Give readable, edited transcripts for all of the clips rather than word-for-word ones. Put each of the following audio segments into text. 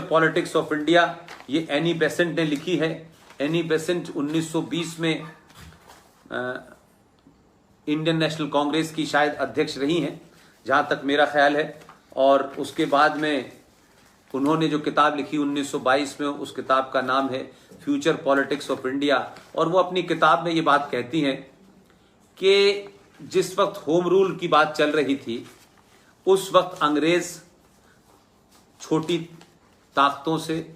Politics of India, ये Annie Besant ने लिखी है। एनी बेसेंट 1920 में इंडियन नेशनल कांग्रेस की शायद अध्यक्ष रही हैं, जहां तक मेरा ख्याल है। और उसके बाद में उन्होंने जो किताब लिखी 1922 में, उस किताब का नाम है फ्यूचर पॉलिटिक्स ऑफ इंडिया। और वो अपनी किताब में ये बात कहती हैं कि जिस वक्त होम रूल की बात चल रही थी, उस वक्त अंग्रेज छोटी ताकतों से,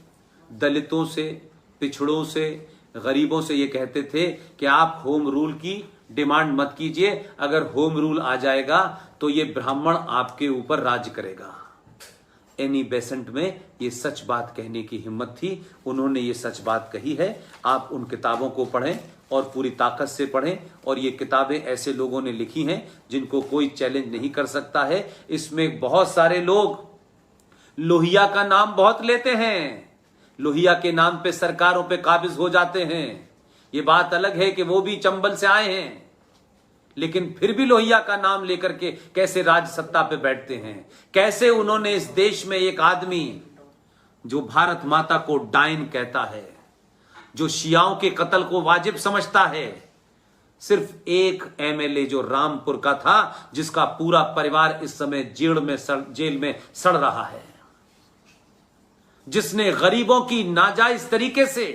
दलितों से, पिछड़ों से, गरीबों से ये कहते थे कि आप होम रूल की डिमांड मत कीजिए, अगर होम रूल आ जाएगा तो ये ब्राह्मण आपके ऊपर राज करेगा। एनी बेसेंट में ये सच बात कहने की हिम्मत थी, उन्होंने ये सच बात कही है। आप उन किताबों को पढ़ें और पूरी ताकत से पढ़ें। और ये किताबें ऐसे लोगों ने लिखी हैं जिनको कोई चैलेंज नहीं कर सकता है। इसमें बहुत सारे लोग लोहिया का नाम बहुत लेते हैं, लोहिया के नाम पे सरकारों पे काबिज हो जाते हैं। ये बात अलग है कि वो भी चंबल से आए हैं, लेकिन फिर भी लोहिया का नाम लेकर के कैसे राज सत्ता पे बैठते हैं। कैसे उन्होंने इस देश में एक आदमी जो भारत माता को डायन कहता है, जो शियाओं के कत्ल को वाजिब समझता है, सिर्फ एक एमएलए जो रामपुर का था, जिसका पूरा परिवार इस समय जेल में सड़ रहा है, जिसने गरीबों की नाजायज तरीके से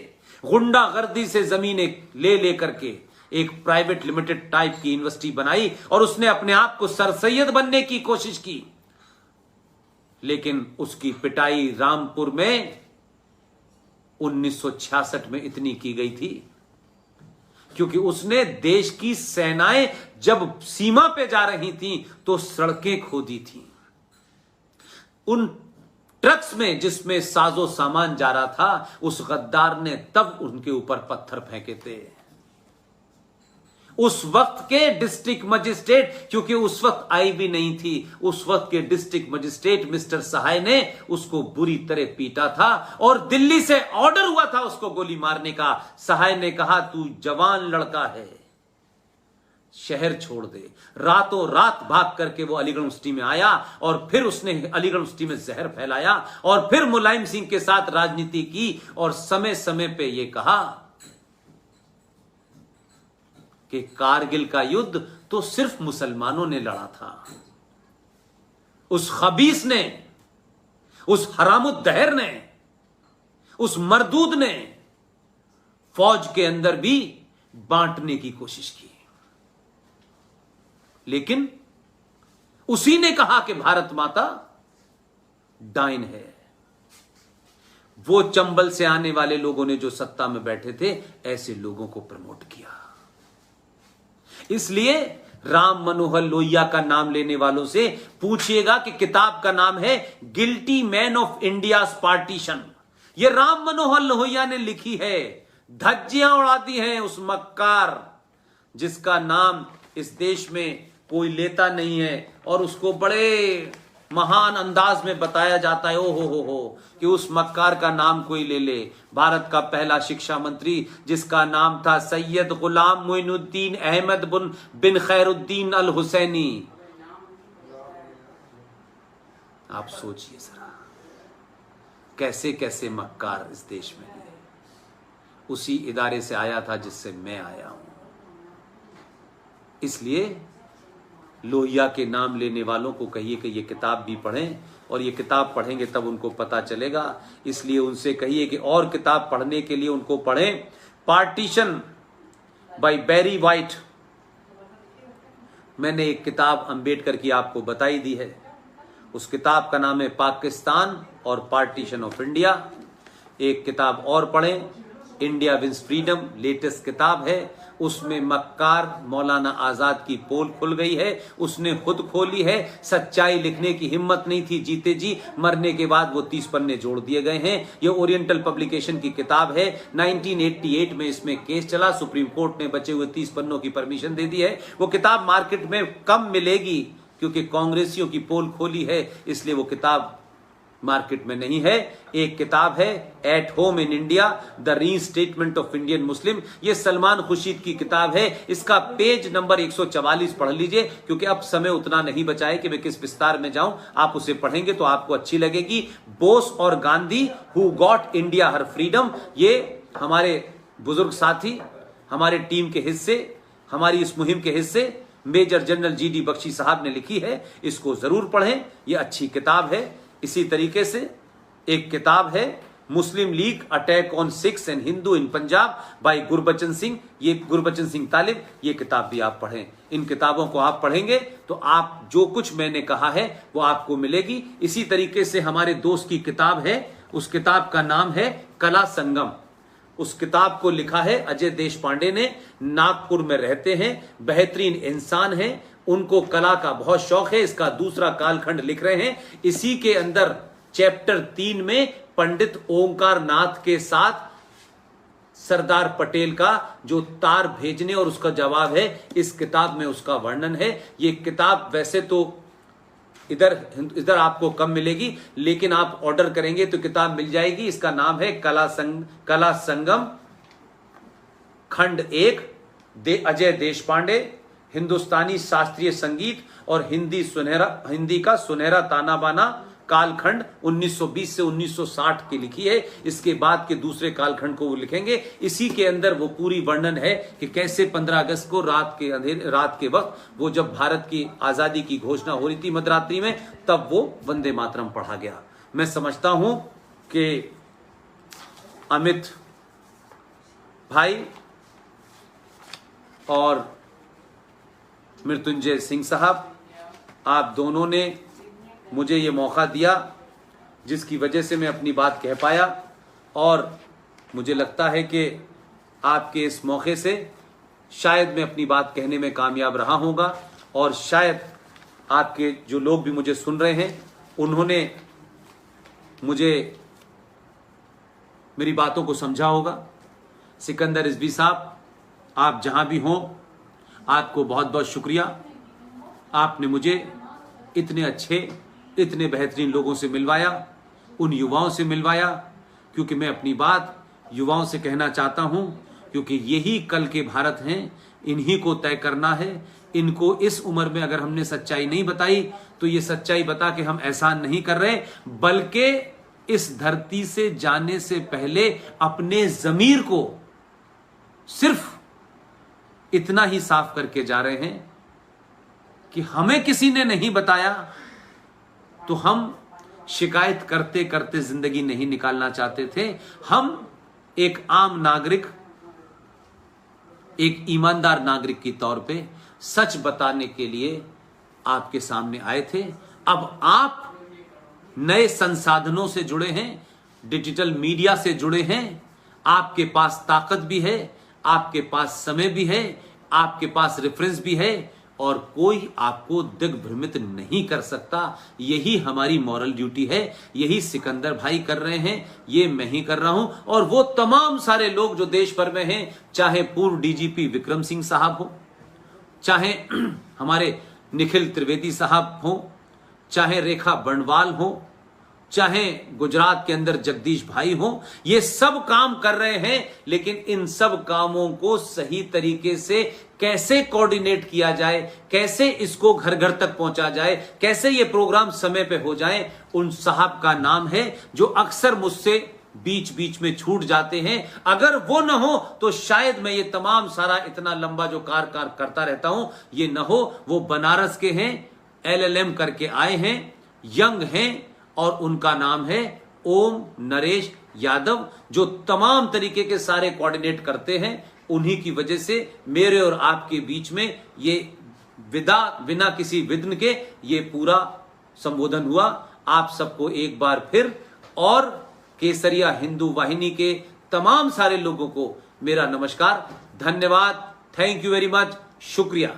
गुंडागर्दी से जमीनें ले करके एक प्राइवेट लिमिटेड टाइप की यूनिवर्सिटी बनाई और उसने अपने आप को सरसैयद बनने की कोशिश की। लेकिन उसकी पिटाई रामपुर में 1966 में इतनी की गई थी क्योंकि उसने देश की सेनाएं जब सीमा पे जा रही थीं तो सड़कें खोदी थी। उन ट्रक्स में जिसमें साजो सामान जा रहा था, उस गद्दार ने तब उनके ऊपर पत्थर फेंके थे। उस वक्त के डिस्ट्रिक्ट मजिस्ट्रेट, क्योंकि उस वक्त आई भी नहीं थी, उस वक्त के डिस्ट्रिक्ट मजिस्ट्रेट मिस्टर सहाय ने उसको बुरी तरह पीटा था और दिल्ली से ऑर्डर हुआ था उसको गोली मारने का। सहाय ने कहा, तू जवान लड़का है, शहर छोड़ दे। रातों रात भाग करके वो अलीगढ़ यूनिवर्सिटी में आया और फिर उसने अलीगढ़ यूनिवर्सिटी में जहर फैलाया और फिर मुलायम सिंह के साथ राजनीति की और समय समय पे ये कहा कि कारगिल का युद्ध तो सिर्फ मुसलमानों ने लड़ा था। उस खबीस ने, उस हरामुद्दहर ने, उस मरदूद ने फौज के अंदर भी बांटने की कोशिश की। लेकिन उसी ने कहा कि भारत माता डायन है। वो चंबल से आने वाले लोगों ने जो सत्ता में बैठे थे, ऐसे लोगों को प्रमोट किया। इसलिए राम मनोहर लोहिया का नाम लेने वालों से पूछिएगा कि किताब का नाम है guilty man of India's partition. यह राम मनोहर लोहिया ने लिखी है। धज्जियां उड़ाती हैं उस मक्कार जिसका नाम इस देश में कोई लेता नहीं है और उसको बड़े महान अंदाज में बताया जाता है, ओ हो कि उस मक्कार का नाम कोई ले ले। भारत का पहला शिक्षा मंत्री जिसका नाम था सैयद गुलाम मोइनुद्दीन अहमद बिन खैरुद्दीन अल हुसैनी। आप सोचिए जरा, कैसे कैसे मक्कार इस देश में है। उसी इदारे से आया था जिससे मैं आया हूं। इसलिए लोहिया के नाम लेने वालों को कहिए कि ये किताब भी पढ़ें, और ये किताब पढ़ेंगे तब उनको पता चलेगा। इसलिए उनसे कहिए कि और किताब पढ़ने के लिए उनको पढ़ें। पार्टीशन बाय बैरी वाइट, मैंने एक किताब अंबेडकर की आपको बताई दी है। उस किताब का नाम है पाकिस्तान और पार्टीशन ऑफ इंडिया। एक किताब और पढ़ें, इंडिया विंस फ्रीडम, लेटेस्ट किताब है। उसमें मक्कार मौलाना आजाद की पोल खुल गई है, उसने खुद खोली है। सच्चाई लिखने की हिम्मत नहीं थी जीते जी, मरने के बाद वो 30 पन्ने जोड़ दिए गए हैं। ये ओरिएंटल पब्लिकेशन की किताब है। 1988 में इसमें केस चला, सुप्रीम कोर्ट ने बचे हुए 30 पन्नों की परमिशन दे दी है। वो किताब मार्केट में कम मिलेगी क्योंकि कांग्रेसियों की पोल खोली है, इसलिए वो किताब मार्केट में नहीं है। एक किताब है at home in India, the restatement of Indian Muslim. ये सलमान खुर्शीद की किताब है। इसका पेज नंबर 144 पढ़ लीजिए, क्योंकि अब समय उतना नहीं बचा है कि मैं किस विस्तार में जाऊं। आप उसे पढ़ेंगे तो आपको अच्छी लगेगी। बोस और Gandhi who got India her freedom, ये हमारे बुजुर्ग साथी, हमारे टीम के हिस्से, हमारी इस मुहिम के हिस्से मेजर जनरल जीडी बख्शी साहब ने लिखी है। इसको जरूर पढ़ें, ये अच्छी किताब है। इसी तरीके से एक किताब है Muslim League attack on Sikhs and Hindu in Punjab by Gurbachan Singh, ये गुरबचन सिंह तालिब, ये किताब भी आप पढ़ें। इन किताबों को आप पढ़ेंगे तो आप जो कुछ मैंने कहा है वो आपको मिलेगी। इसी तरीके से हमारे दोस्त की किताब है, उस किताब का नाम है कला संगम। उस किताब को लिखा है अजय देशपांडे ने। नागपुर में रहते हैं, बेहतरीन इंसान हैं, उनको कला का बहुत शौक है। इसका दूसरा कालखंड लिख रहे हैं। इसी के अंदर चैप्टर 3 में पंडित ओंकार नाथ के साथ सरदार पटेल का जो तार भेजने और उसका जवाब है, इस किताब में उसका वर्णन है। ये किताब वैसे तो इधर आपको कम मिलेगी, लेकिन आप ऑर्डर करेंगे तो किताब मिल जाएगी। इसका नाम है कला संगम खंड 1, अजय देशपांडे, हिंदुस्तानी शास्त्रीय संगीत और हिंदी का सुनहरा ताना बाना, कालखंड 1920 से 1960 की लिखी है। इसके बाद के दूसरे कालखंड को वो लिखेंगे। इसी के अंदर वो पूरी वर्णन है कि कैसे 15 अगस्त को रात के वक्त वो जब भारत की आजादी की घोषणा हो रही थी मध्यरात्रि में, तब वो वंदे मातरम पढ़ा गया। मैं समझता हूं कि अमित भाई और मृत्युंजय सिंह साहब, आप दोनों ने मुझे ये मौका दिया जिसकी वजह से मैं अपनी बात कह पाया, और मुझे लगता है कि आपके इस मौके से शायद मैं अपनी बात कहने में कामयाब रहा होगा, और शायद आपके जो लोग भी मुझे सुन रहे हैं उन्होंने मुझे मेरी बातों को समझा होगा। सिकंदर रिजवी साहब, आप जहां भी हों, आपको बहुत बहुत शुक्रिया। आपने मुझे इतने अच्छे, इतने बेहतरीन लोगों से मिलवाया, उन युवाओं से मिलवाया, क्योंकि मैं अपनी बात युवाओं से कहना चाहता हूं, क्योंकि यही कल के भारत हैं, इन्हीं को तय करना है। इनको इस उम्र में अगर हमने सच्चाई नहीं बताई तो ये सच्चाई बता के हम एहसान नहीं कर रहे, बल्कि इस धरती से जाने से पहले अपने ज़मीर को सिर्फ इतना ही साफ करके जा रहे हैं कि हमें किसी ने नहीं बताया तो हम शिकायत करते करते जिंदगी नहीं निकालना चाहते थे। हम एक आम नागरिक, एक ईमानदार नागरिक के तौर पे सच बताने के लिए आपके सामने आए थे। अब आप नए संसाधनों से जुड़े हैं, डिजिटल मीडिया से जुड़े हैं, आपके पास ताकत भी है, आपके पास समय भी है, आपके पास रेफरेंस भी है, और कोई आपको दिग्भ्रमित नहीं कर सकता। यही हमारी मॉरल ड्यूटी है, यही सिकंदर भाई कर रहे हैं, ये मैं ही कर रहा हूं, और वो तमाम सारे लोग जो देश भर में हैं, चाहे पूर्व डीजीपी विक्रम सिंह साहब हो, चाहे हमारे निखिल त्रिवेदी साहब हो, चाहे रेखा बर्णवाल हो, चाहे गुजरात के अंदर जगदीश भाई हो, ये सब काम कर रहे हैं। लेकिन इन सब कामों को सही तरीके से कैसे कोऑर्डिनेट किया जाए, कैसे इसको घर घर तक पहुंचा जाए, कैसे ये प्रोग्राम समय पे हो जाए, उन साहब का नाम है, जो अक्सर मुझसे बीच बीच में छूट जाते हैं। अगर वो न हो तो शायद मैं ये तमाम सारा इतना लंबा जो कार करता रहता हूं ये न हो। वो बनारस के हैं, LLM करके आए हैं, यंग हैं, और उनका नाम है ओम नरेश यादव, जो तमाम तरीके के सारे कोऑर्डिनेट करते हैं। उन्हीं की वजह से मेरे और आपके बीच में ये बिना किसी विघ्न के ये पूरा संबोधन हुआ। आप सबको एक बार फिर, और केसरिया हिंदू वाहिनी के तमाम सारे लोगों को मेरा नमस्कार, धन्यवाद, थैंक यू वेरी मच, शुक्रिया।